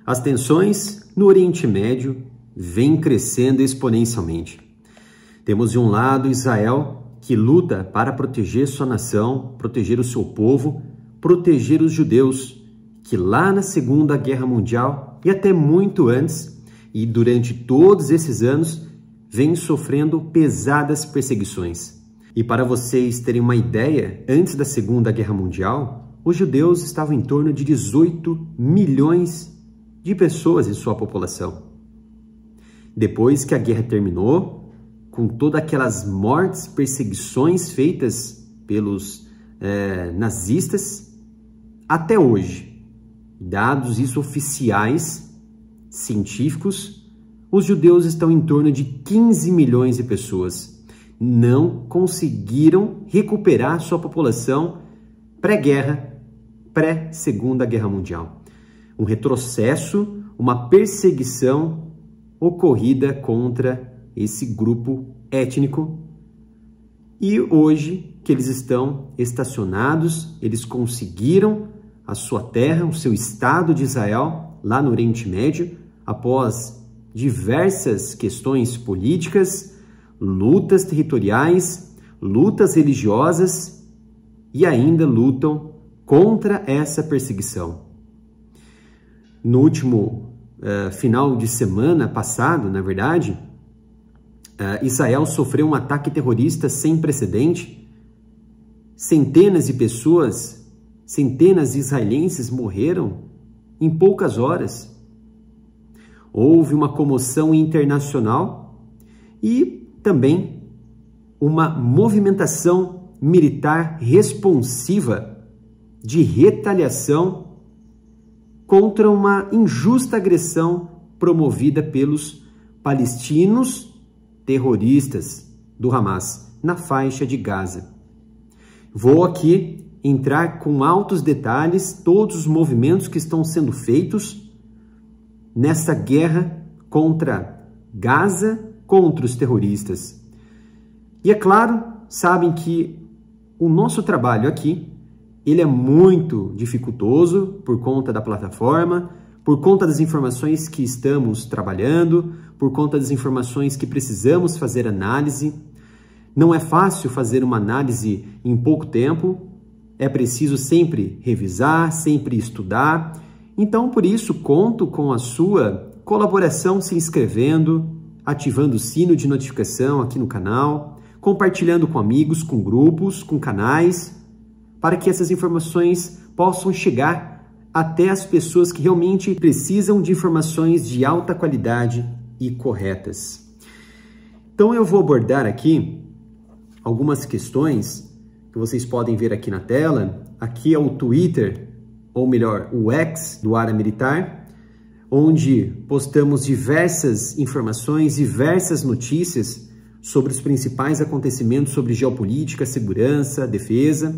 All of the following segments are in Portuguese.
As tensões no Oriente Médio vêm crescendo exponencialmente. Temos de um lado Israel, que luta para proteger sua nação, proteger o seu povo, proteger os judeus, que lá na Segunda Guerra Mundial e até muito antes, e durante todos esses anos, vem sofrendo pesadas perseguições. E para vocês terem uma ideia, antes da Segunda Guerra Mundial, os judeus estavam em torno de 18 milhões de pessoas em sua população. Depois que a guerra terminou, com todas aquelas mortes, perseguições feitas pelos nazistas, até hoje, dados isso oficiais, científicos, os judeus estão em torno de 15 milhões de pessoas. Não conseguiram recuperar sua população pré-guerra, pré-Segunda Guerra Mundial. Um retrocesso, uma perseguição ocorrida contra esse grupo étnico. E hoje que eles estão estacionados, eles conseguiram a sua terra, o seu Estado de Israel, lá no Oriente Médio, após diversas questões políticas, lutas territoriais, lutas religiosas e ainda lutam contra essa perseguição. No último final de semana passado, na verdade, Israel sofreu um ataque terrorista sem precedente. Centenas de pessoas, centenas de israelenses morreram em poucas horas. Houve uma comoção internacional e também uma movimentação militar responsiva de retaliação contra uma injusta agressão promovida pelos palestinos terroristas do Hamas na faixa de Gaza. Vou aqui entrar com altos detalhes todos os movimentos que estão sendo feitos nessa guerra contra Gaza, contra os terroristas. E é claro, sabem que o nosso trabalho aqui, ele é muito dificultoso por conta da plataforma, por conta das informações que estamos trabalhando, por conta das informações que precisamos fazer análise. Não é fácil fazer uma análise em pouco tempo, é preciso sempre revisar, sempre estudar. Então, por isso, conto com a sua colaboração se inscrevendo, ativando o sino de notificação aqui no canal, compartilhando com amigos, com grupos, com canais, para que essas informações possam chegar até as pessoas que realmente precisam de informações de alta qualidade e corretas. Então eu vou abordar aqui algumas questões que vocês podem ver aqui na tela. Aqui é o Twitter, ou melhor, o X do área militar, onde postamos diversas informações, diversas notícias sobre os principais acontecimentos sobre geopolítica, segurança, defesa.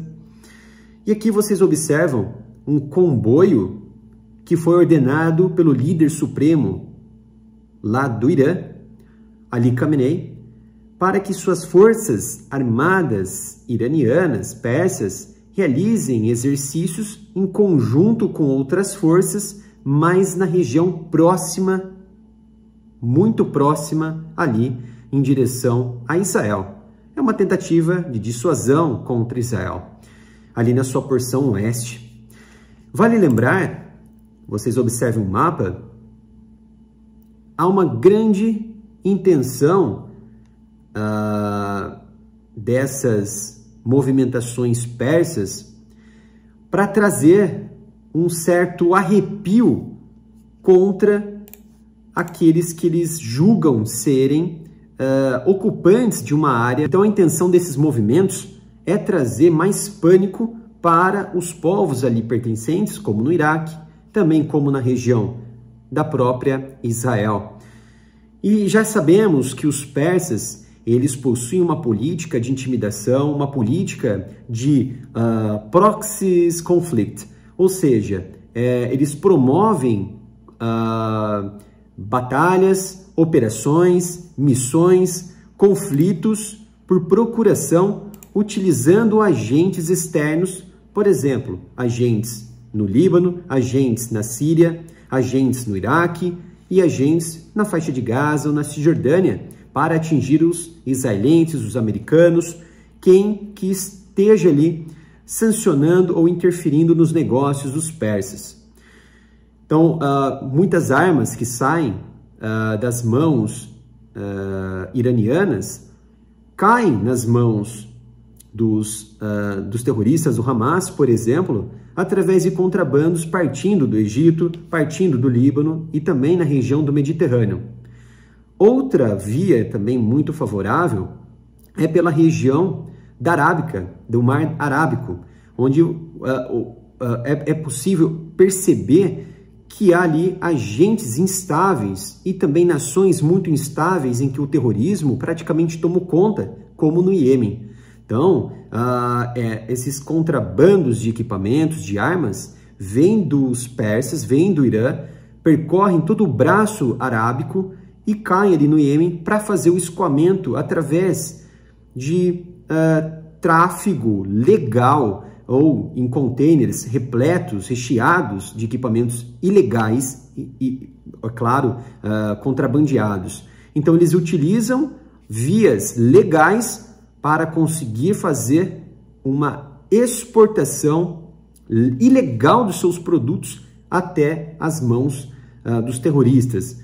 E aqui vocês observam um comboio que foi ordenado pelo líder supremo lá do Irã, Ali Khamenei, para que suas forças armadas iranianas, persas, realizem exercícios em conjunto com outras forças, mas na região próxima, muito próxima ali, em direção a Israel. É uma tentativa de dissuasão contra Israel, ali na sua porção oeste. Vale lembrar, vocês observem o mapa, há uma grande intenção dessas movimentações persas para trazer um certo arrepio contra aqueles que eles julgam serem ocupantes de uma área. Então a intenção desses movimentos é trazer mais pânico para os povos ali pertencentes, como no Iraque, também como na região da própria Israel. E já sabemos que os persas, eles possuem uma política de intimidação, uma política de proxies conflict, ou seja, eles promovem batalhas, operações, missões, conflitos por procuração, utilizando agentes externos, por exemplo, agentes no Líbano, agentes na Síria, agentes no Iraque e agentes na faixa de Gaza ou na Cisjordânia para atingir os israelenses, os americanos, quem que esteja ali sancionando ou interferindo nos negócios dos persas. Então, muitas armas que saem das mãos iranianas caem nas mãos dos terroristas do Hamas, por exemplo, através de contrabandos partindo do Egito, partindo do Líbano e também na região do Mediterrâneo. Outra via também muito favorável é pela região da Arábica, do Mar Arábico, onde é possível perceber que há ali agentes instáveis e também nações muito instáveis em que o terrorismo praticamente tomou conta, como no Iêmen. Então, esses contrabandos de equipamentos, de armas, vêm dos persas, vêm do Irã, percorrem todo o braço arábico e caem ali no Iêmen para fazer o escoamento através de tráfego legal ou em containers repletos, recheados de equipamentos ilegais e claro, contrabandeados. Então, eles utilizam vias legais para conseguir fazer uma exportação ilegal dos seus produtos até as mãos dos terroristas,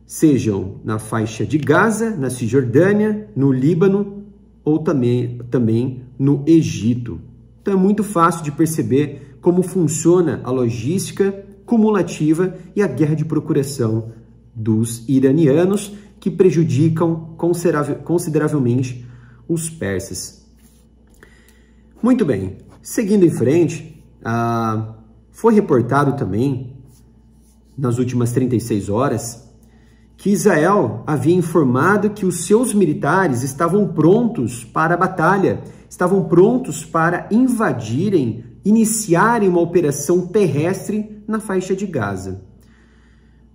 sejam na faixa de Gaza, na Cisjordânia, no Líbano ou também no Egito. Então é muito fácil de perceber como funciona a logística cumulativa e a guerra de procuração dos iranianos, que prejudicam consideravelmente os persas. Muito bem, seguindo em frente, foi reportado também, nas últimas 36 horas, que Israel havia informado que os seus militares estavam prontos para a batalha, estavam prontos para iniciarem uma operação terrestre na faixa de Gaza.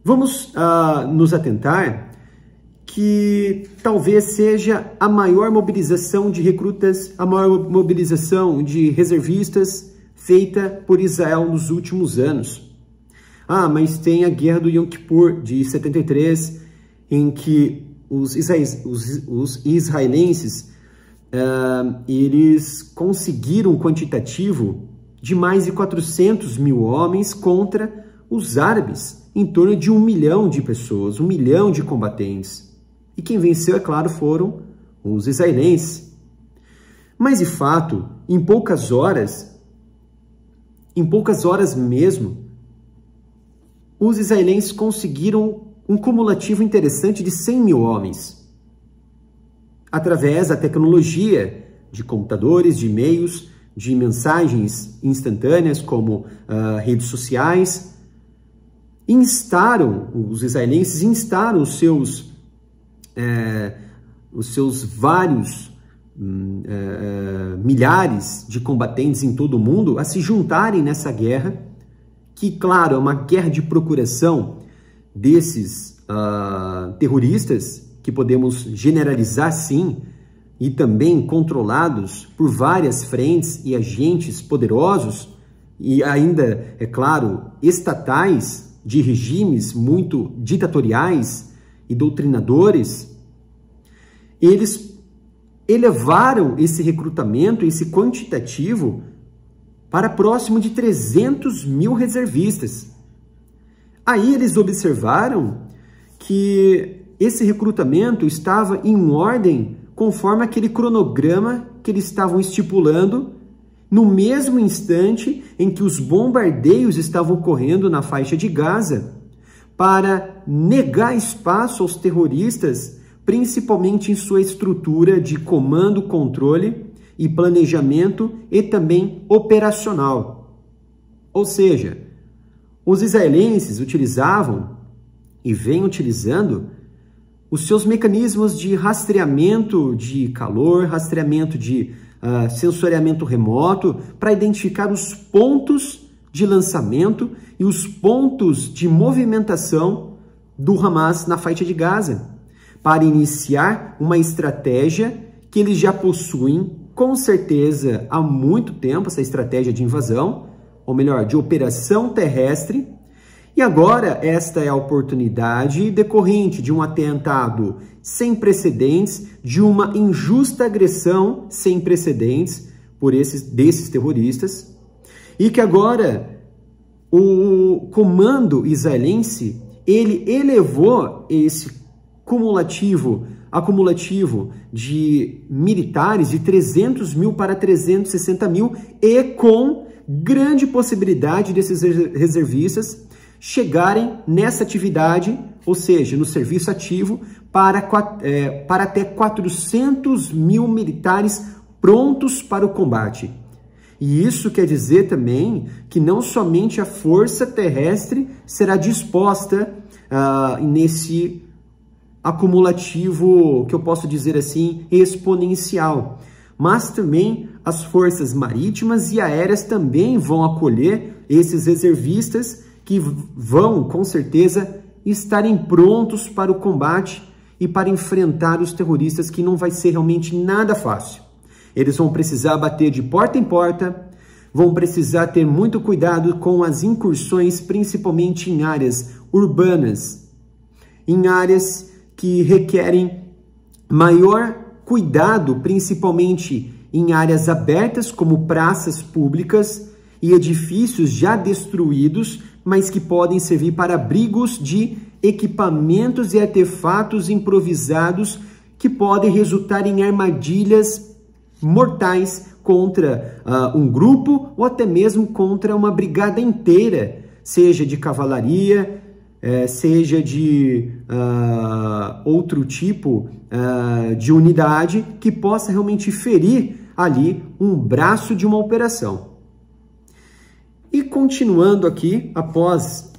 Vamos nos atentar que talvez seja a maior mobilização de recrutas, a maior mobilização de reservistas feita por Israel nos últimos anos. Mas tem a guerra do Yom Kippur de 73, em que os israelenses eles conseguiram um quantitativo de mais de 400 mil homens contra os árabes, em torno de 1 milhão de pessoas, 1 milhão de combatentes. E quem venceu, é claro, foram os israelenses. Mas, de fato, em poucas horas mesmo, os israelenses conseguiram um cumulativo interessante de 100 mil homens, através da tecnologia de computadores, de e-mails, de mensagens instantâneas, como redes sociais. Os israelenses instaram os seus vários milhares de combatentes em todo o mundo a se juntarem nessa guerra, que, claro, é uma guerra de procuração desses terroristas, que podemos generalizar sim, e também controlados por várias frentes e agentes poderosos, e ainda, é claro, estatais, de regimes muito ditatoriais e doutrinadores. Eles elevaram esse recrutamento, esse quantitativo, para próximo de 300 mil reservistas. Aí eles observaram que esse recrutamento estava em ordem conforme aquele cronograma que eles estavam estipulando no mesmo instante em que os bombardeios estavam ocorrendo na faixa de Gaza, para negar espaço aos terroristas, principalmente em sua estrutura de comando, controle e planejamento e também operacional. Ou seja, os israelenses utilizavam e vêm utilizando os seus mecanismos de rastreamento de calor, rastreamento de sensoriamento remoto, para identificar os pontos de lançamento e os pontos de movimentação do Hamas na faixa de Gaza, para iniciar uma estratégia que eles já possuem, com certeza, há muito tempo, essa estratégia de invasão, ou melhor, de operação terrestre, E agora, esta é a oportunidade decorrente de um atentado sem precedentes, de uma injusta agressão sem precedentes desses terroristas, e que agora o comando israelense, ele elevou esse acumulativo de militares de 300 mil para 360 mil, e com grande possibilidade desses reservistas chegarem nessa atividade, ou seja, no serviço ativo, para até 400 mil militares prontos para o combate. E isso quer dizer também que não somente a força terrestre será disposta nesse acumulativo, que eu posso dizer assim, exponencial, mas também as forças marítimas e aéreas também vão acolher esses reservistas que vão, com certeza, estarem prontos para o combate e para enfrentar os terroristas, que não vai ser realmente nada fácil. Eles vão precisar bater de porta em porta, vão precisar ter muito cuidado com as incursões, principalmente em áreas urbanas, em áreas que requerem maior cuidado, principalmente em áreas abertas, como praças públicas e edifícios já destruídos, mas que podem servir para abrigos de equipamentos e artefatos improvisados que podem resultar em armadilhas mortais contra um grupo ou até mesmo contra uma brigada inteira, seja de cavalaria, seja de outro tipo de unidade que possa realmente ferir ali um braço de uma operação. E continuando aqui, após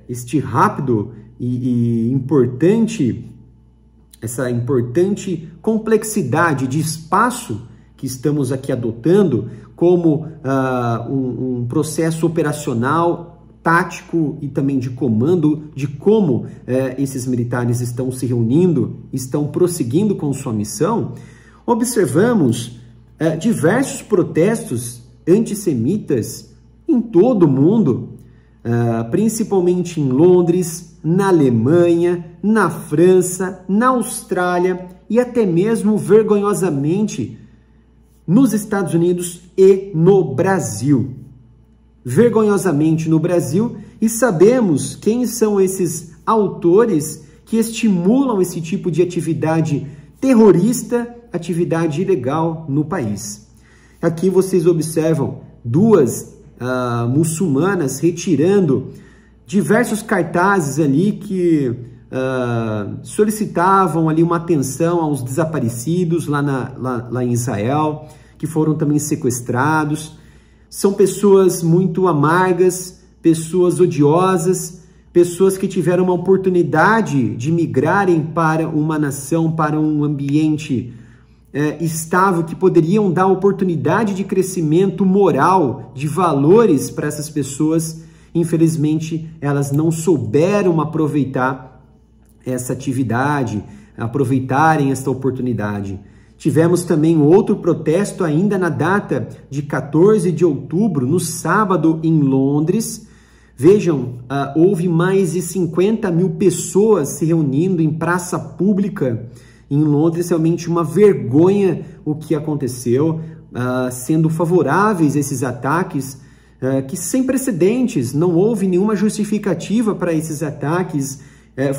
este rápido e importante, essa importante complexidade de espaço que estamos aqui adotando como um processo operacional, tático e também de comando, de como esses militares estão se reunindo, estão prosseguindo com sua missão, observamos diversos protestos antissemitas em todo o mundo, principalmente em Londres, na Alemanha, na França, na Austrália e até mesmo, vergonhosamente, nos Estados Unidos e no Brasil. Vergonhosamente no Brasil, e sabemos quem são esses autores que estimulam esse tipo de atividade terrorista, atividade ilegal no país. Aqui vocês observam duas muçulmanas retirando diversos cartazes ali que solicitavam ali uma atenção aos desaparecidos lá em Israel, que foram também sequestrados. São pessoas muito amargas, pessoas odiosas, pessoas que tiveram uma oportunidade de migrarem para uma nação, para um ambiente estável, que poderiam dar oportunidade de crescimento moral, de valores para essas pessoas. Infelizmente, elas não souberam aproveitar essa atividade, aproveitarem esta oportunidade. Tivemos também outro protesto ainda na data de 14 de outubro, no sábado, em Londres. Vejam, houve mais de 50 mil pessoas se reunindo em praça pública em Londres. Realmente uma vergonha o que aconteceu, sendo favoráveis esses ataques, que sem precedentes, não houve nenhuma justificativa para esses ataques,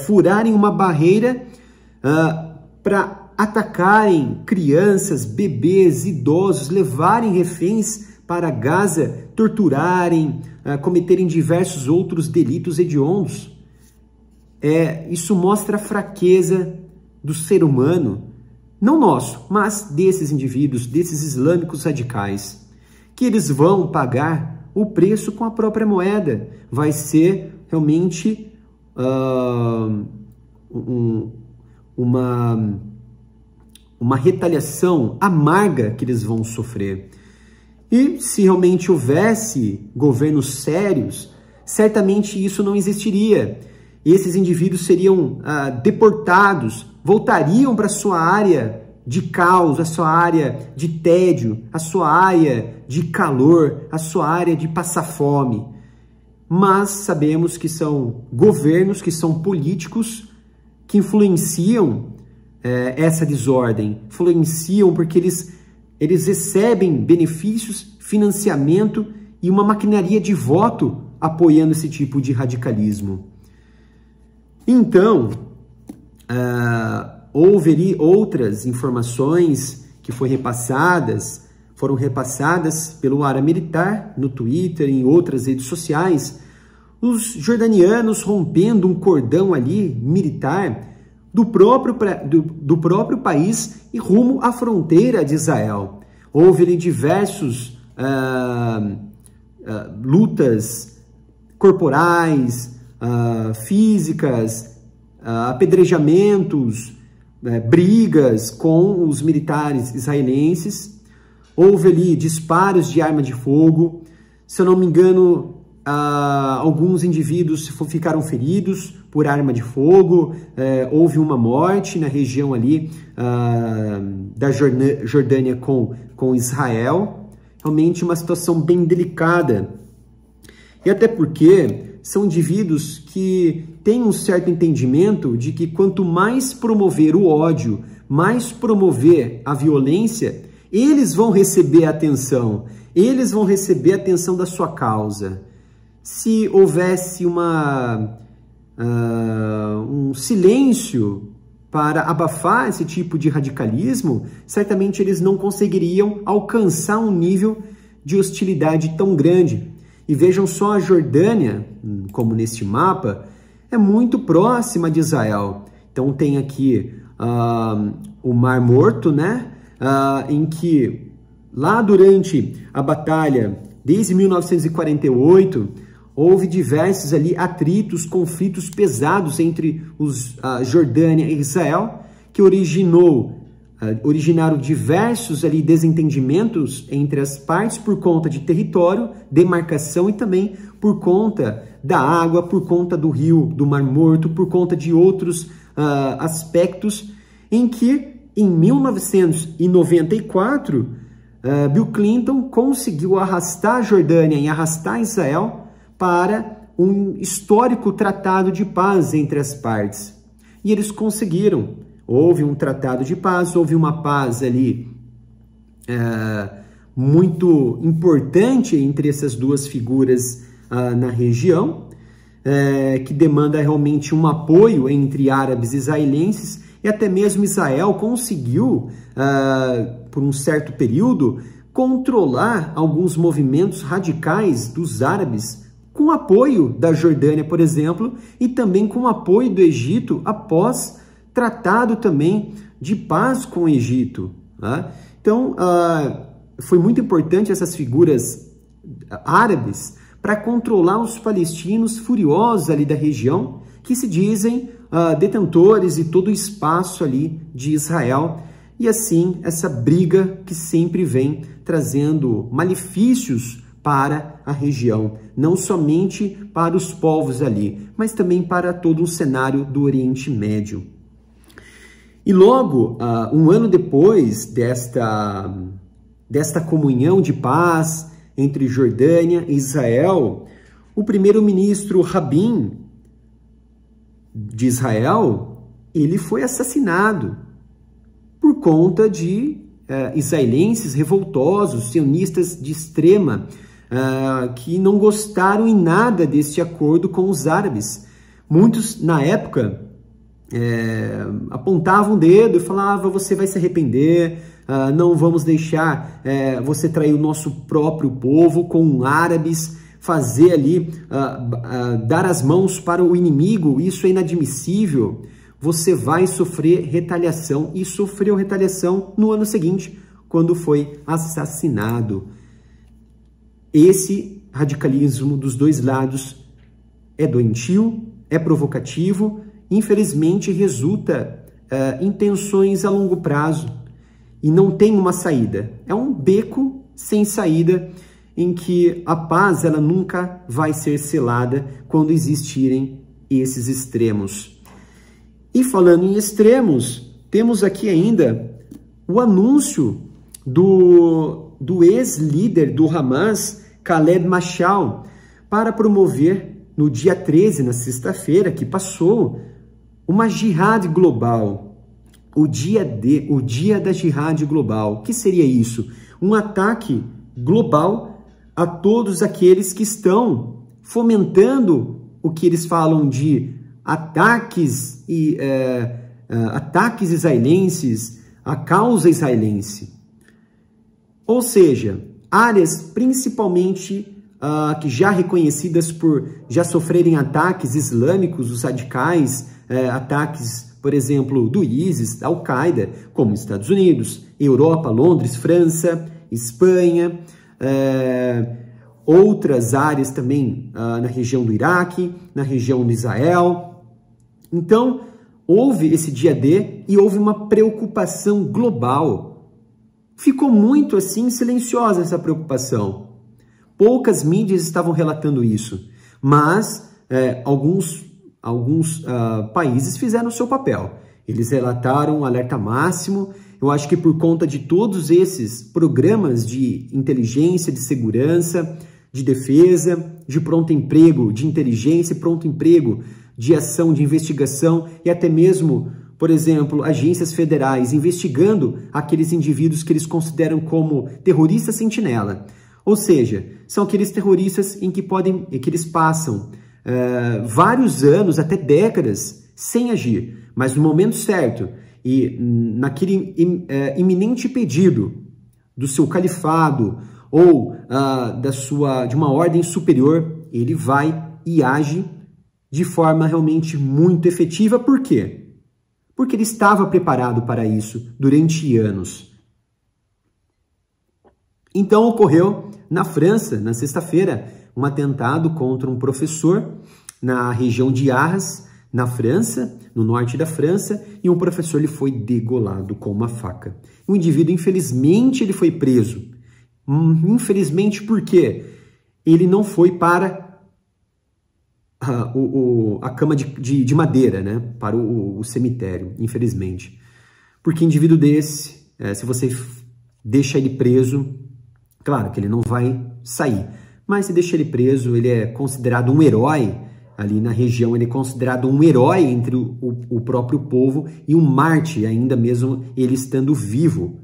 furarem uma barreira para atacarem crianças, bebês, idosos, levarem reféns para Gaza, torturarem, cometerem diversos outros delitos hediondos. Isso mostra a fraqueza do ser humano, não nosso, mas desses indivíduos, desses islâmicos radicais, que eles vão pagar o preço com a própria moeda. Vai ser realmente uma retaliação amarga que eles vão sofrer. E se realmente houvesse governos sérios, certamente isso não existiria. Esses indivíduos seriam deportados, voltariam para a sua área de caos, a sua área de tédio, a sua área de calor, a sua área de passar fome. mas sabemos que são governos, que são políticos que influenciam essa desordem, influenciam porque eles recebem benefícios, financiamento e uma maquinaria de voto apoiando esse tipo de radicalismo. Então, houve ali outras informações que foram repassadas pelo área militar no Twitter e em outras redes sociais, os jordanianos rompendo um cordão ali militar do próprio país e rumo à fronteira de Israel. Houve ali diversos lutas corporais, físicas, apedrejamentos, brigas com os militares israelenses. Houve ali disparos de arma de fogo. Se eu não me engano, alguns indivíduos ficaram feridos por arma de fogo. Houve uma morte na região ali da Jordânia com Israel. Realmente uma situação bem delicada. E até porque são indivíduos que têm um certo entendimento de que quanto mais promover o ódio, mais promover a violência, eles vão receber atenção, eles vão receber a atenção da sua causa. Se houvesse um silêncio para abafar esse tipo de radicalismo, certamente eles não conseguiriam alcançar um nível de hostilidade tão grande. E vejam só, a Jordânia, como neste mapa, é muito próxima de Israel. Então tem aqui o Mar Morto, né? Em que lá durante a batalha, desde 1948, houve diversos ali atritos, conflitos pesados entre Jordânia e Israel, que originaram diversos ali desentendimentos entre as partes por conta de território, demarcação e também por conta da água, por conta do rio, do Mar Morto, por conta de outros aspectos em que em 1994 Bill Clinton conseguiu arrastar a Jordânia e arrastar Israel para um histórico tratado de paz entre as partes. E eles conseguiram. Houve um tratado de paz, houve uma paz ali muito importante entre essas duas figuras na região, que demanda realmente um apoio entre árabes e israelenses, e até mesmo Israel conseguiu, por um certo período, controlar alguns movimentos radicais dos árabes, com apoio da Jordânia, por exemplo, e também com apoio do Egito após tratado também de paz com o Egito. Tá? Então, foi muito importante essas figuras árabes para controlar os palestinos furiosos ali da região, que se dizem detentores de todo o espaço ali de Israel. E assim, essa briga que sempre vem trazendo malefícios para a região, não somente para os povos ali, mas também para todo o cenário do Oriente Médio. E logo, um ano depois desta comunhão de paz entre Jordânia e Israel, o primeiro-ministro Rabin de Israel, ele foi assassinado por conta de israelenses revoltosos, sionistas de extrema, que não gostaram em nada deste acordo com os árabes. Muitos, na época, apontavam o dedo e falavam: você vai se arrepender, não vamos deixar você trair o nosso próprio povo com árabes, fazer ali, dar as mãos para o inimigo, isso é inadmissível, você vai sofrer retaliação. E sofreu retaliação no ano seguinte, quando foi assassinado. Esse radicalismo dos dois lados é doentio, é provocativo, infelizmente resulta em tensões a longo prazo e não tem uma saída. É um beco sem saída em que a paz ela nunca vai ser selada quando existirem esses extremos. E falando em extremos, temos aqui ainda o anúncio do ex-líder do Hamas, Khaled Mashal. para promover, no dia 13, na sexta-feira que passou, uma jihad global, o dia da jihad global. O que seria isso? Um ataque global a todos aqueles que estão fomentando o que eles falam de ataques israelenses, a causa israelense. Ou seja, áreas principalmente que já reconhecidas por já sofrerem ataques islâmicos, os radicais, ataques, por exemplo, do ISIS, da Al-Qaeda, como Estados Unidos, Europa, Londres, França, Espanha, outras áreas também na região do Iraque, na região de Israel. Então, houve esse dia D e houve uma preocupação global. Ficou muito assim silenciosa essa preocupação. Poucas mídias estavam relatando isso, mas alguns países fizeram o seu papel. Eles relataram um alerta máximo. Eu acho que por conta de todos esses programas de inteligência, de segurança, de defesa, de pronto emprego, de inteligência, pronto emprego, de ação, de investigação e até mesmo, por exemplo, agências federais investigando aqueles indivíduos que eles consideram como terroristas sentinela. Ou seja, são aqueles terroristas em que eles passam vários anos, até décadas, sem agir, mas no momento certo e naquele iminente pedido do seu califado ou de uma ordem superior, ele vai e age de forma realmente muito efetiva. Por quê? Porque ele estava preparado para isso durante anos. Então ocorreu na França, na sexta-feira, um atentado contra um professor na região de Arras, na França, no norte da França, e um professor ele foi degolado com uma faca. O indivíduo, infelizmente, ele foi preso. Infelizmente, por quê? Ele não foi para a cama de madeira, né? Para o cemitério, infelizmente. Porque indivíduo desse, se você deixa ele preso, claro que ele não vai sair, mas se deixa ele preso, ele é considerado um herói ali na região, ele é considerado um herói entre o próprio povo e um mártir, ainda mesmo ele estando vivo.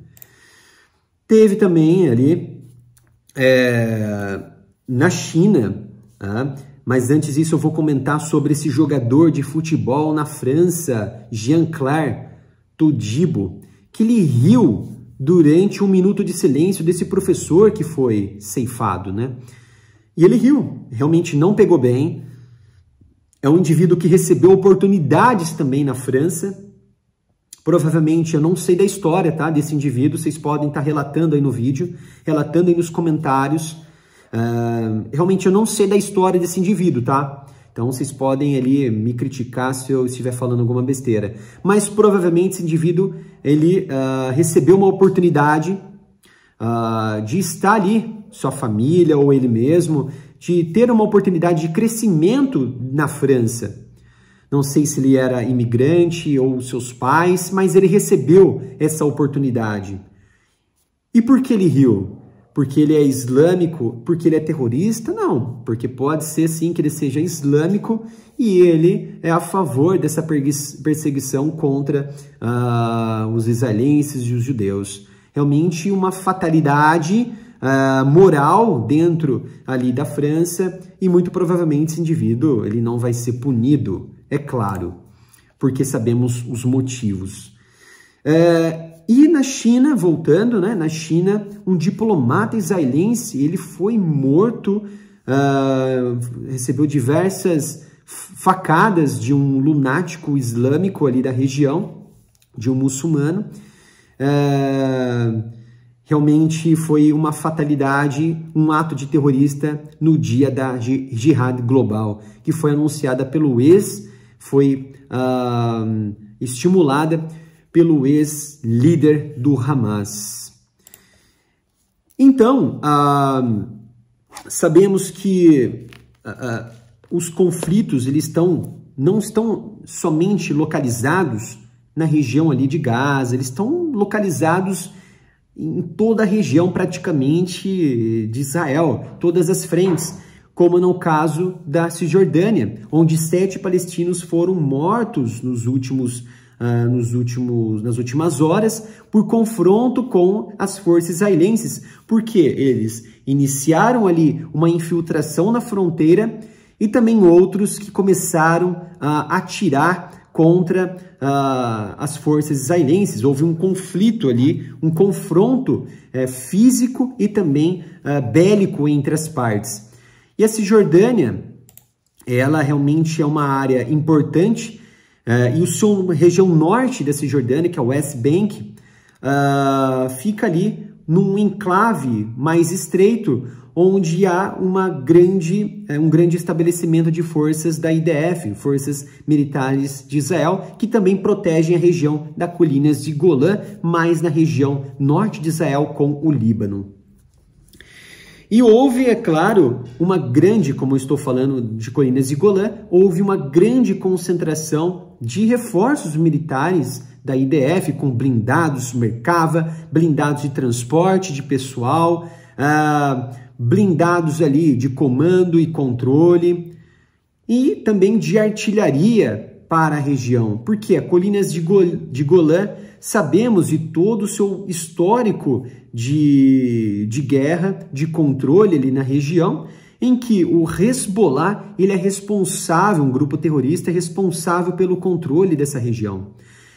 Teve também ali na China, mas antes disso eu vou comentar sobre esse jogador de futebol na França, Jean-Claude Todibo, que ele riu durante um minuto de silêncio desse professor que foi ceifado, né? E ele riu, realmente não pegou bem. É um indivíduo que recebeu oportunidades também na França. Provavelmente, eu não sei da história, tá, desse indivíduo, vocês podem estar relatando aí no vídeo, relatando aí nos comentários. Realmente eu não sei da história desse indivíduo, tá? Então vocês podem ali me criticar se eu estiver falando alguma besteira. Mas provavelmente esse indivíduo, ele recebeu uma oportunidade de estar ali, sua família ou ele mesmo, de ter uma oportunidade de crescimento na França. Não sei se ele era imigrante ou seus pais, mas ele recebeu essa oportunidade. E por que ele riu? Porque ele é islâmico? Porque ele é terrorista? Não, porque pode ser sim que ele seja islâmico e ele é a favor dessa perseguição contra os israelenses e os judeus. Realmente uma fatalidade moral dentro ali da França e muito provavelmente esse indivíduo ele não vai ser punido, é claro, porque sabemos os motivos. E na China, voltando, né, na China, um diplomata israelense, ele foi morto, recebeu diversas facadas de um lunático islâmico ali da região, de um muçulmano. Realmente foi uma fatalidade, um ato de terrorista no dia da Jihad Global, que foi anunciada pelo foi estimulada pelo ex-líder do Hamas. Então, sabemos que os conflitos eles não estão somente localizados na região ali de Gaza, eles estão localizados em toda a região praticamente de Israel, todas as frentes, como no caso da Cisjordânia, onde 7 palestinos foram mortos nas últimas horas por confronto com as forças israelenses, porque eles iniciaram ali uma infiltração na fronteira e também outros que começaram a atirar contra as forças israelenses. Houve um conflito ali, um confronto físico e também bélico entre as partes. E a Cisjordânia, ela realmente é uma área importante, e a região norte da Cisjordânia, que é o West Bank, fica ali num enclave mais estreito, onde há um grande estabelecimento de forças da IDF, forças militares de Israel, que também protegem a região das colinas de Golã, mais na região norte de Israel com o Líbano. E houve, é claro, como eu estou falando de colinas de Golã, houve uma grande concentração de reforços militares da IDF, com blindados Merkava, blindados de transporte de pessoal, blindados ali de comando e controle, e também de artilharia para a região, porque a colinas de Golã, sabemos de todo o seu histórico de guerra, de controle ali na região, em que o Hezbollah, ele é responsável, um grupo terrorista é responsável pelo controle dessa região.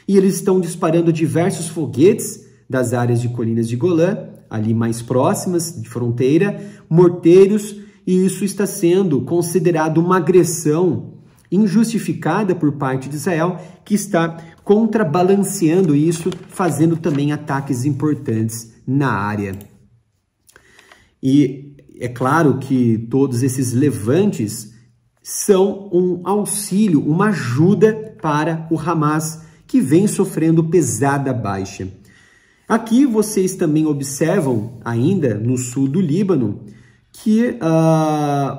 E eles estão disparando diversos foguetes das áreas de colinas de Golã, ali mais próximas de fronteira, morteiros, e isso está sendo considerado uma agressão injustificada por parte de Israel, que está contrabalanceando isso, fazendo também ataques importantes na área. E é claro que todos esses levantes são um auxílio, uma ajuda para o Hamas, que vem sofrendo pesada baixa. Aqui vocês também observam, ainda no sul do Líbano, que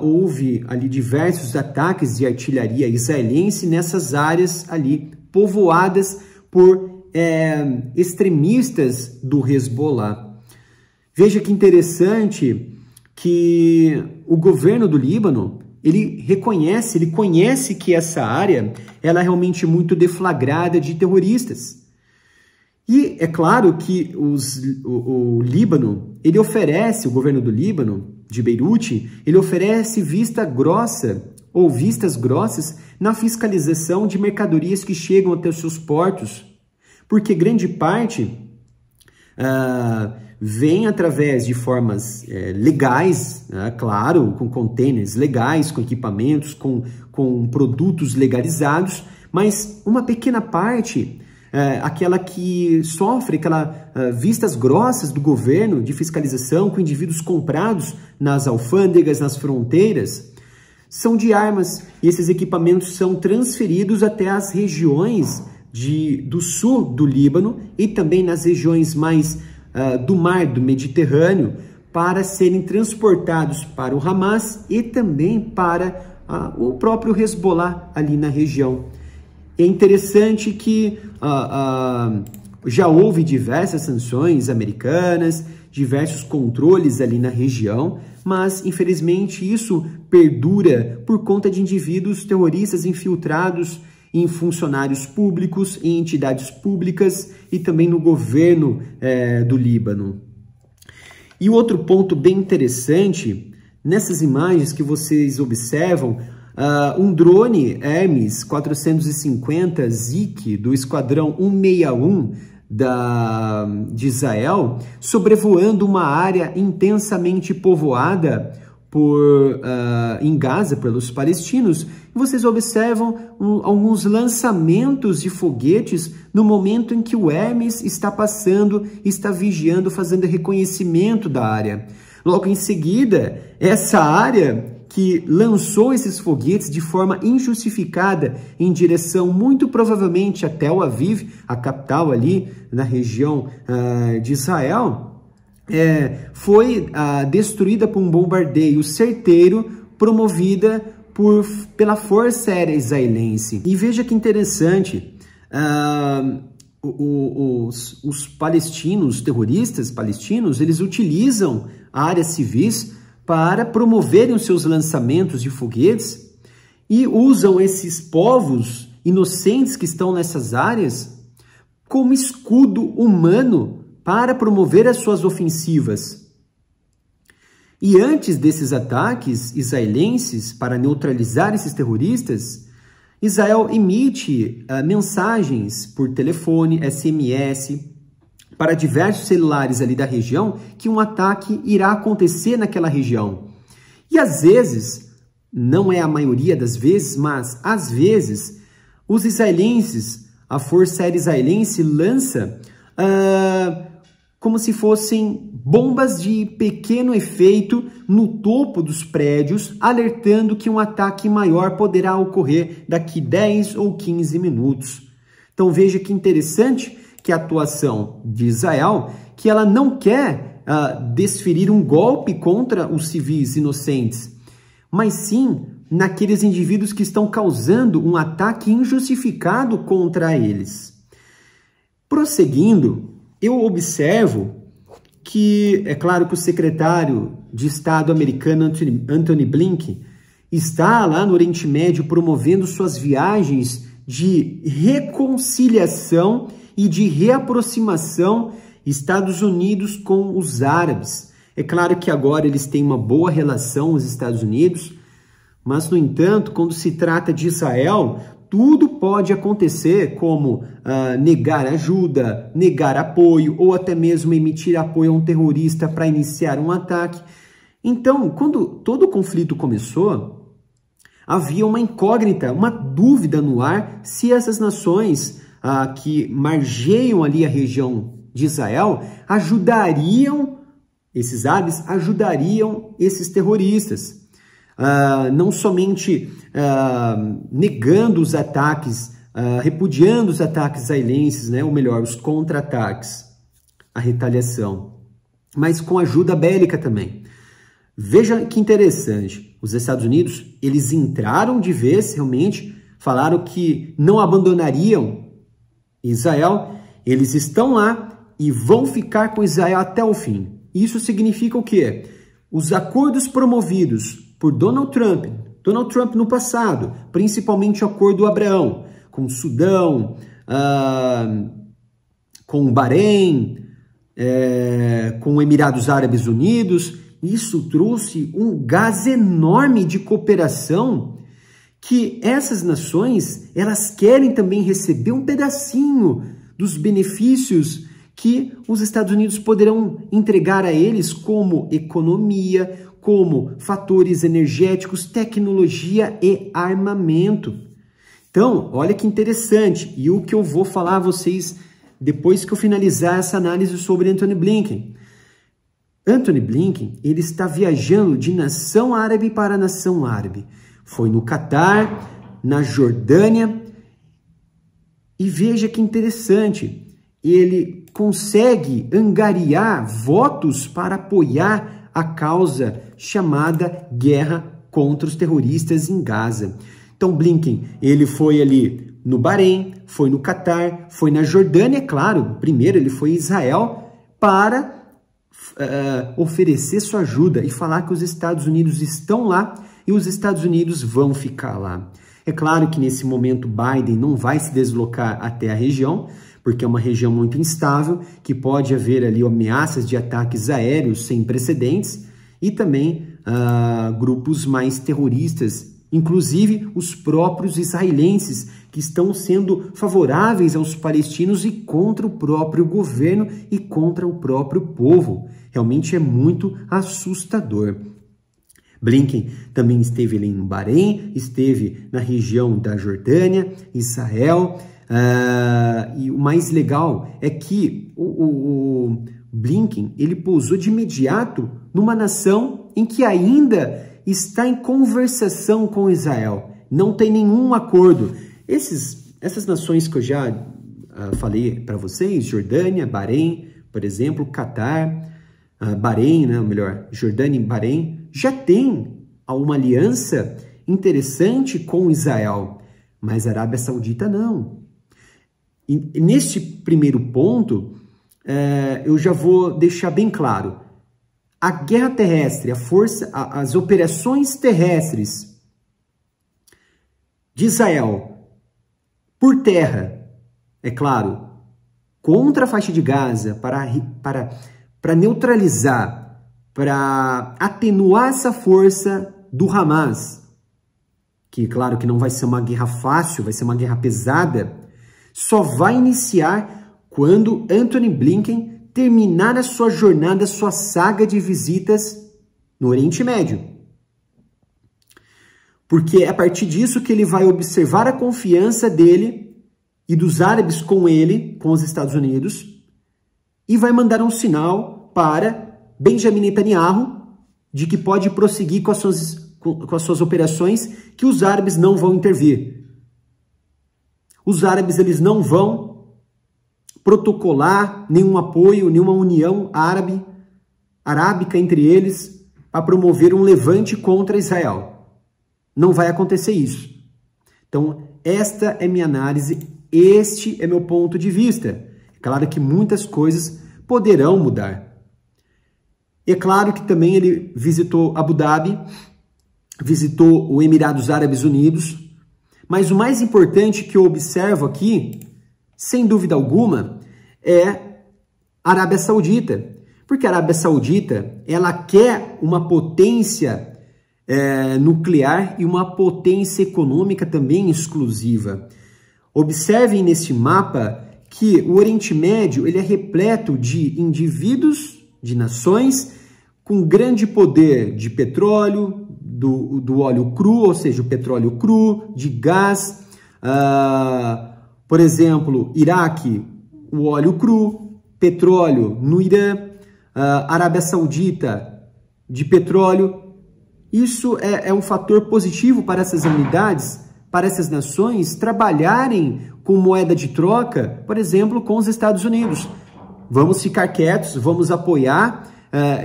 houve ali diversos ataques de artilharia israelense nessas áreas ali povoadas por extremistas do Hezbollah. Veja que interessante que o governo do Líbano, ele conhece que essa área ela é realmente muito deflagrada de terroristas. E é claro que o Líbano, ele oferece, o governo do Líbano, de Beirute, ele oferece vista grossa ou vistas grossas na fiscalização de mercadorias que chegam até os seus portos, porque grande parte vem através de formas legais, claro, com containers legais, com equipamentos, com produtos legalizados, mas uma pequena parte, aquela que sofre vistas grossas do governo de fiscalização com indivíduos comprados nas alfândegas, nas fronteiras, são de armas, e esses equipamentos são transferidos até as regiões do sul do Líbano e também nas regiões mais do mar, do Mediterrâneo, para serem transportados para o Hamas e também para o próprio Hezbollah ali na região. É interessante que já houve diversas sanções americanas, diversos controles ali na região, mas infelizmente isso perdura por conta de indivíduos terroristas infiltrados em funcionários públicos, em entidades públicas e também no governo do Líbano. E outro ponto bem interessante, nessas imagens que vocês observam, um drone Hermes 450 Zik do Esquadrão 161 de Israel, sobrevoando uma área intensamente povoada em Gaza pelos palestinos. Vocês observam alguns lançamentos de foguetes no momento em que o Hermes está passando, está vigiando, fazendo reconhecimento da área. Logo em seguida, essa área que lançou esses foguetes de forma injustificada em direção, muito provavelmente, a Tel Aviv, a capital ali na região de Israel, foi destruída por um bombardeio certeiro promovida pela Força Aérea Israelense. E veja que interessante, os palestinos, terroristas palestinos, eles utilizam áreas civis para promoverem os seus lançamentos de foguetes e usam esses povos inocentes que estão nessas áreas como escudo humano para promover as suas ofensivas. E antes desses ataques israelenses para neutralizar esses terroristas, Israel emite mensagens por telefone, SMS, para diversos celulares ali da região que um ataque irá acontecer naquela região. E às vezes, não é a maioria das vezes, mas às vezes, os israelenses, a Força Aérea Israelense lança como se fossem bombas de pequeno efeito no topo dos prédios, alertando que um ataque maior poderá ocorrer daqui 10 ou 15 minutos. Então veja que interessante que a atuação de Israel, que ela não quer desferir um golpe contra os civis inocentes, mas sim naqueles indivíduos que estão causando um ataque injustificado contra eles. Prosseguindo, eu observo que, é claro que o secretário de Estado americano Antony Blinken está lá no Oriente Médio promovendo suas viagens de reconciliação e de reaproximação Estados Unidos com os árabes. É claro que agora eles têm uma boa relação, os Estados Unidos, mas, no entanto, quando se trata de Israel, tudo pode acontecer, como negar ajuda, negar apoio, ou até mesmo emitir apoio a um terrorista para iniciar um ataque. Então, quando todo o conflito começou, havia uma incógnita, uma dúvida no ar se essas nações que margeiam ali a região de Israel ajudariam, esses árabes ajudariam esses terroristas. Não somente negando os ataques, repudiando os ataques israelenses, né? Ou melhor, os contra-ataques, a retaliação, mas com ajuda bélica também. Veja que interessante, os Estados Unidos, eles entraram de vez, realmente, falaram que não abandonariam Israel, eles estão lá e vão ficar com Israel até o fim. Isso significa o quê? Os acordos promovidos por Donald Trump no passado, principalmente o acordo Abraão, com o Sudão, com o Bahrein, com os Emirados Árabes Unidos, isso trouxe um gás enorme de cooperação que essas nações, elas querem também receber um pedacinho dos benefícios que os Estados Unidos poderão entregar a eles como economia, como fatores energéticos, tecnologia e armamento. Então, olha que interessante, e o que eu vou falar a vocês depois que eu finalizar essa análise sobre Antony Blinken. Antony Blinken, ele está viajando de nação árabe para nação árabe. Foi no Catar, na Jordânia, e veja que interessante, ele consegue angariar votos para apoiar a causa chamada guerra contra os terroristas em Gaza. Então, Blinken, ele foi ali no Bahrein, foi no Catar, foi na Jordânia, claro, primeiro ele foi em Israel para oferecer sua ajuda e falar que os Estados Unidos estão lá e os Estados Unidos vão ficar lá. É claro que nesse momento Biden não vai se deslocar até a região, porque é uma região muito instável, que pode haver ali ameaças de ataques aéreos sem precedentes e também grupos mais terroristas, inclusive os próprios israelenses, que estão sendo favoráveis aos palestinos e contra o próprio governo e contra o próprio povo. Realmente é muito assustador. Blinken também esteve ali no Bahrein, esteve na região da Jordânia, Israel, e o mais legal é que o Blinken, ele pousou de imediato numa nação em que ainda está em conversação com Israel, não tem nenhum acordo. Essas nações que eu já falei para vocês, Jordânia, Bahrein, por exemplo, Catar, Bahrein, né, ou melhor, Jordânia e Bahrein, já tem uma aliança interessante com Israel, mas a Arábia Saudita não. E neste primeiro ponto, eu já vou deixar bem claro, a guerra terrestre, as operações terrestres de Israel por terra, é claro, contra a faixa de Gaza, para neutralizar, para atenuar essa força do Hamas, que claro que não vai ser uma guerra fácil, vai ser uma guerra pesada, só vai iniciar quando Antony Blinken terminar a sua jornada, a sua saga de visitas no Oriente Médio. Porque é a partir disso que ele vai observar a confiança dele e dos árabes com ele, com os Estados Unidos, e vai mandar um sinal para Benjamin Netanyahu de que pode prosseguir com as suas operações, que os árabes não vão intervir. Os árabes, eles não vão protocolar nenhum apoio, nenhuma união arábica entre eles para promover um levante contra Israel. Não vai acontecer isso. Então, esta é minha análise, este é meu ponto de vista. É claro que muitas coisas poderão mudar. É claro que também ele visitou Abu Dhabi, visitou o Emirados Árabes Unidos, mas o mais importante que eu observo aqui, sem dúvida alguma, é a Arábia Saudita. Porque a Arábia Saudita, ela quer uma potência nuclear e uma potência econômica também exclusiva. Observem nesse mapa que o Oriente Médio ele é repleto de indivíduos, de nações, com grande poder de petróleo, do óleo cru, ou seja, o petróleo cru, de gás. Por exemplo, Iraque, o óleo cru, petróleo no Irã, Arábia Saudita, de petróleo. Isso é um fator positivo para essas unidades, para essas nações trabalharem com moeda de troca, por exemplo, com os Estados Unidos. Vamos ficar quietos, vamos apoiar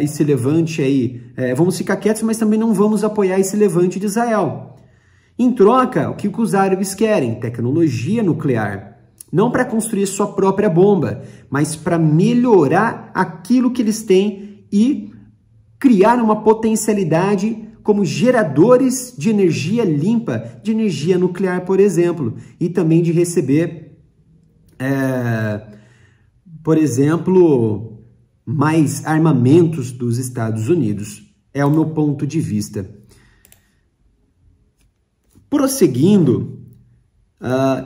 esse levante aí, vamos ficar quietos, mas também não vamos apoiar esse levante de Israel. Em troca, o que os árabes querem? Tecnologia nuclear. Não para construir sua própria bomba, mas para melhorar aquilo que eles têm e criar uma potencialidade como geradores de energia limpa, de energia nuclear, por exemplo, e também de receber, por exemplo, mais armamentos dos Estados Unidos. É o meu ponto de vista. Prosseguindo,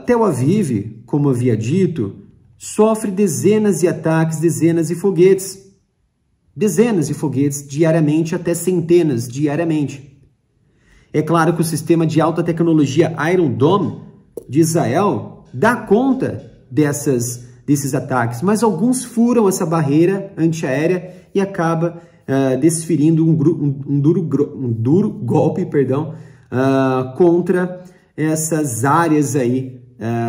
Tel Aviv, como havia dito, sofre dezenas de ataques, dezenas de foguetes diariamente, até centenas diariamente. É claro que o sistema de alta tecnologia Iron Dome de Israel dá conta desses ataques, mas alguns furam essa barreira antiaérea e acaba desferindo um duro golpe, contra essas áreas aí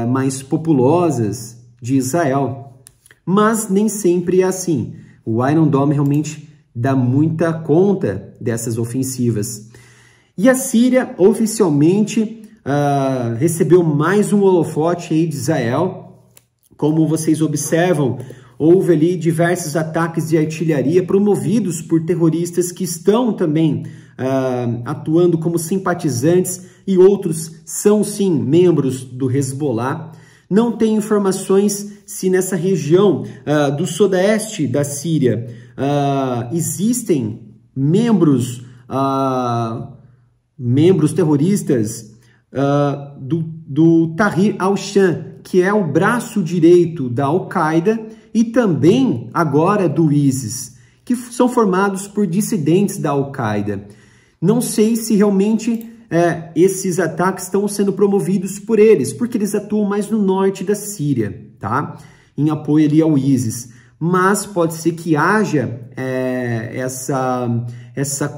mais populosas de Israel. Mas nem sempre é assim. O Iron Dome realmente dá muita conta dessas ofensivas. E a Síria oficialmente recebeu mais um holofote aí de Israel. Como vocês observam, houve ali diversos ataques de artilharia promovidos por terroristas que estão também atuando como simpatizantes, e outros são sim membros do Hezbollah. Não tem informações se nessa região do sudeste da Síria existem membros terroristas do Tahrir al-Sham, que é o braço direito da Al-Qaeda, e também agora do ISIS, que são formados por dissidentes da Al-Qaeda. Não sei se realmente esses ataques estão sendo promovidos por eles, porque eles atuam mais no norte da Síria, tá? Em apoio ali ao ISIS. Mas pode ser que haja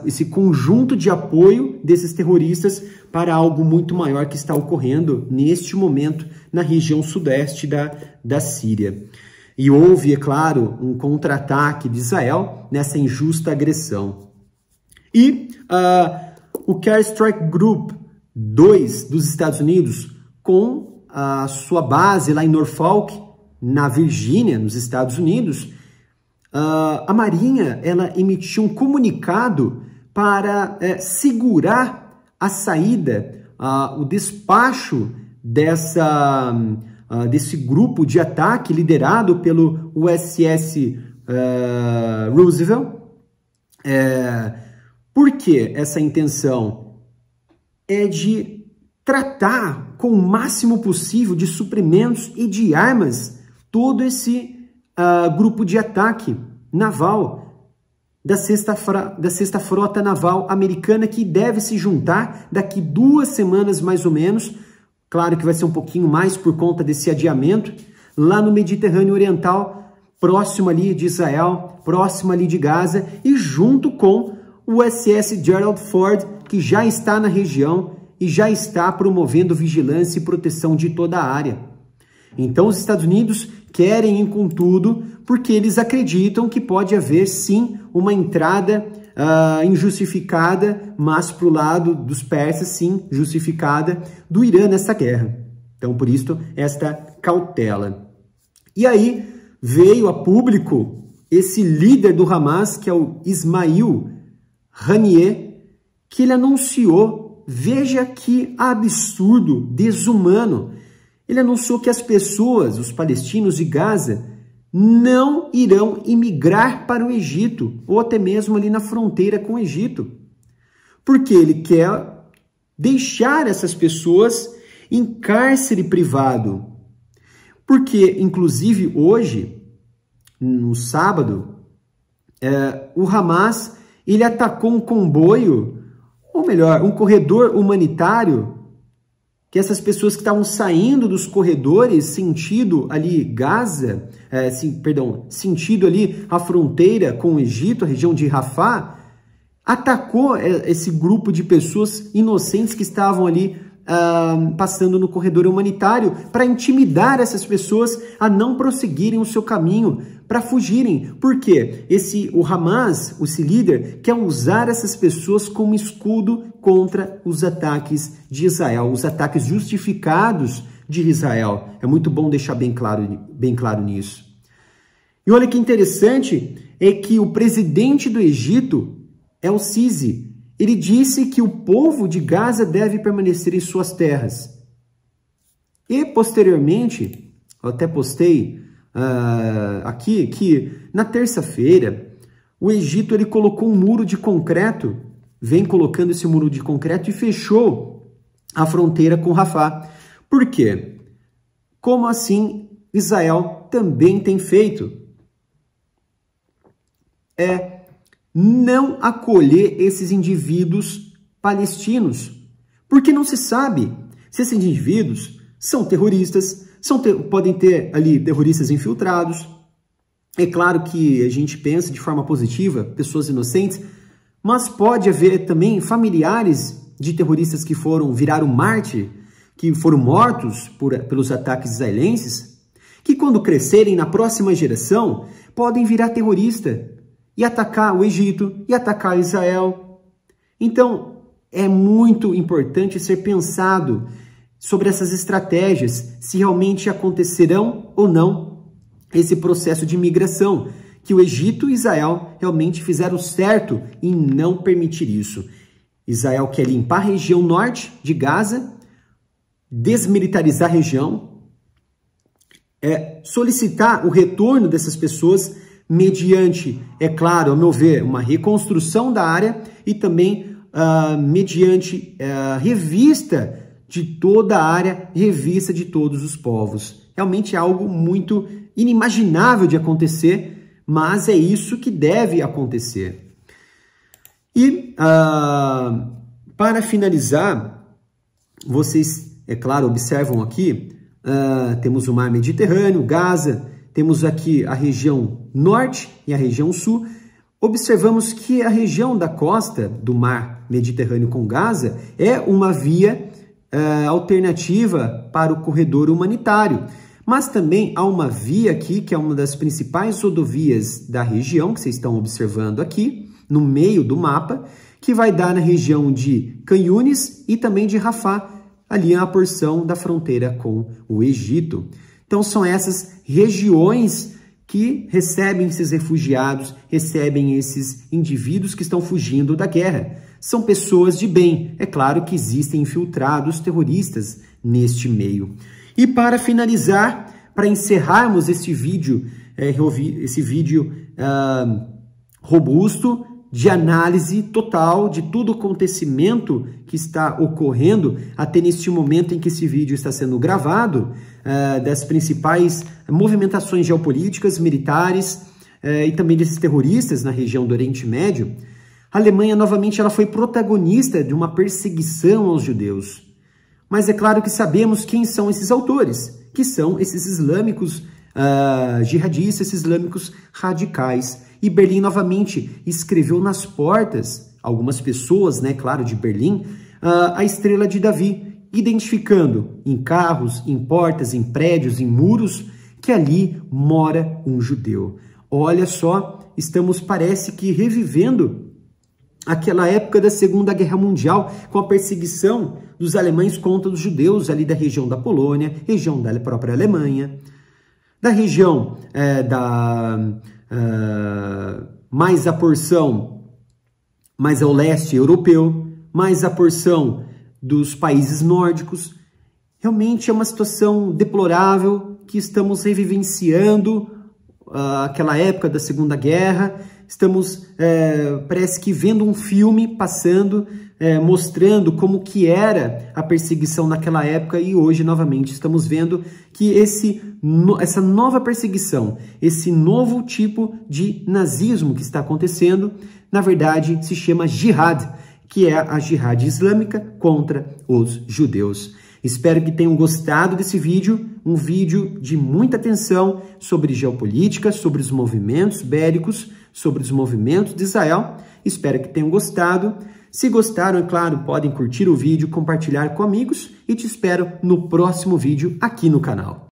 esse conjunto de apoio desses terroristas para algo muito maior que está ocorrendo neste momento na região sudeste da Síria. E houve, é claro, um contra-ataque de Israel nessa injusta agressão. E o Care Strike Group 2 dos Estados Unidos, com a sua base lá em Norfolk, na Virgínia, nos Estados Unidos, a Marinha ela emitiu um comunicado para segurar a saída, o despacho desse grupo de ataque liderado pelo USS Roosevelt. Por que essa intenção? É de tratar com o máximo possível de suprimentos e de armas todo esse grupo de ataque naval da sexta frota naval americana, que deve se juntar daqui 2 semanas mais ou menos. Claro que vai ser um pouquinho mais por conta desse adiamento, lá no Mediterrâneo Oriental, próximo ali de Israel, próximo ali de Gaza, e junto com o USS Gerald Ford, que já está na região e já está promovendo vigilância e proteção de toda a área. Então os Estados Unidos querem ir com tudo, porque eles acreditam que pode haver sim uma entrada injustificada, mas para o lado dos persas, sim, justificada, do Irã nessa guerra. Então, por isso, esta cautela. E aí veio a público esse líder do Hamas, que é o Ismail Haniyeh, que ele anunciou, veja que absurdo, desumano, ele anunciou que as pessoas, os palestinos de Gaza, não irão imigrar para o Egito, ou até mesmo ali na fronteira com o Egito, porque ele quer deixar essas pessoas em cárcere privado. Porque, inclusive, hoje, no sábado, o Hamas ele atacou um comboio, ou melhor, um corredor humanitário, que essas pessoas que estavam saindo dos corredores sentido ali Gaza, sentido ali a fronteira com o Egito, a região de Rafah, atacou esse grupo de pessoas inocentes que estavam ali passando no corredor humanitário, para intimidar essas pessoas a não prosseguirem o seu caminho, para fugirem. Por quê? O Hamas, esse líder, quer usar essas pessoas como escudo contra os ataques de Israel, os ataques justificados de Israel. É muito bom deixar bem claro nisso. E olha que interessante, é que o presidente do Egito, El-Sisi, ele disse que o povo de Gaza deve permanecer em suas terras. E, posteriormente, eu até postei aqui que, na terça-feira, o Egito ele colocou um muro de concreto, vem colocando esse muro de concreto e fechou a fronteira com Rafah. Por quê? Como assim Israel também tem feito? Não acolher esses indivíduos palestinos, porque não se sabe se esses indivíduos são terroristas, podem ter ali terroristas infiltrados. É claro que a gente pensa de forma positiva, pessoas inocentes, mas pode haver também familiares de terroristas que viraram mártir, que foram mortos pelos ataques israelenses, que quando crescerem na próxima geração, podem virar terrorista e atacar o Egito, e atacar Israel. Então, é muito importante ser pensado sobre essas estratégias, se realmente acontecerão ou não esse processo de migração, que o Egito e Israel realmente fizeram certo em não permitir isso. Israel quer limpar a região norte de Gaza, desmilitarizar a região, solicitar o retorno dessas pessoas mediante, é claro, ao meu ver, uma reconstrução da área e também mediante revista de toda a área, revista de todos os povos. Realmente é algo muito inimaginável de acontecer, mas é isso que deve acontecer. E, para finalizar, vocês, é claro, observam aqui, temos o mar Mediterrâneo, Gaza, temos aqui a região norte e a região sul. Observamos que a região da costa do mar Mediterrâneo com Gaza é uma via alternativa para o corredor humanitário. Mas também há uma via aqui, que é uma das principais rodovias da região, que vocês estão observando aqui, no meio do mapa, que vai dar na região de Khan Yunis e também de Rafah, ali a porção da fronteira com o Egito. Então são essas regiões que recebem esses refugiados, recebem esses indivíduos que estão fugindo da guerra. São pessoas de bem. É claro que existem infiltrados terroristas neste meio. E para finalizar, para encerrarmos esse vídeo robusto, de análise total de todo o acontecimento que está ocorrendo até neste momento em que esse vídeo está sendo gravado, das principais movimentações geopolíticas, militares e também desses terroristas na região do Oriente Médio, a Alemanha novamente ela foi protagonista de uma perseguição aos judeus. Mas é claro que sabemos quem são esses autores, que são esses islâmicos jihadistas, esses islâmicos radicais. E Berlim novamente escreveu nas portas, algumas pessoas, né, claro, de Berlim, a estrela de Davi, identificando em carros, em portas, em prédios, em muros, que ali mora um judeu. Olha só, estamos, parece que, revivendo aquela época da Segunda Guerra Mundial, com a perseguição dos alemães contra os judeus ali da região da Polônia, região da própria Alemanha, da região mais a porção mais ao leste europeu, mais a porção dos países nórdicos. Realmente é uma situação deplorável que estamos revivenciando aquela época da Segunda Guerra. Estamos, parece que vendo um filme passando, mostrando como que era a perseguição naquela época, e hoje novamente estamos vendo que essa nova perseguição, esse novo tipo de nazismo que está acontecendo, na verdade se chama jihad, que é a jihad islâmica contra os judeus. Espero que tenham gostado desse vídeo, um vídeo de muita atenção sobre geopolítica, sobre os movimentos bélicos, sobre os movimentos de Israel. Espero que tenham gostado. Se gostaram, é claro, podem curtir o vídeo, compartilhar com amigos e te espero no próximo vídeo aqui no canal.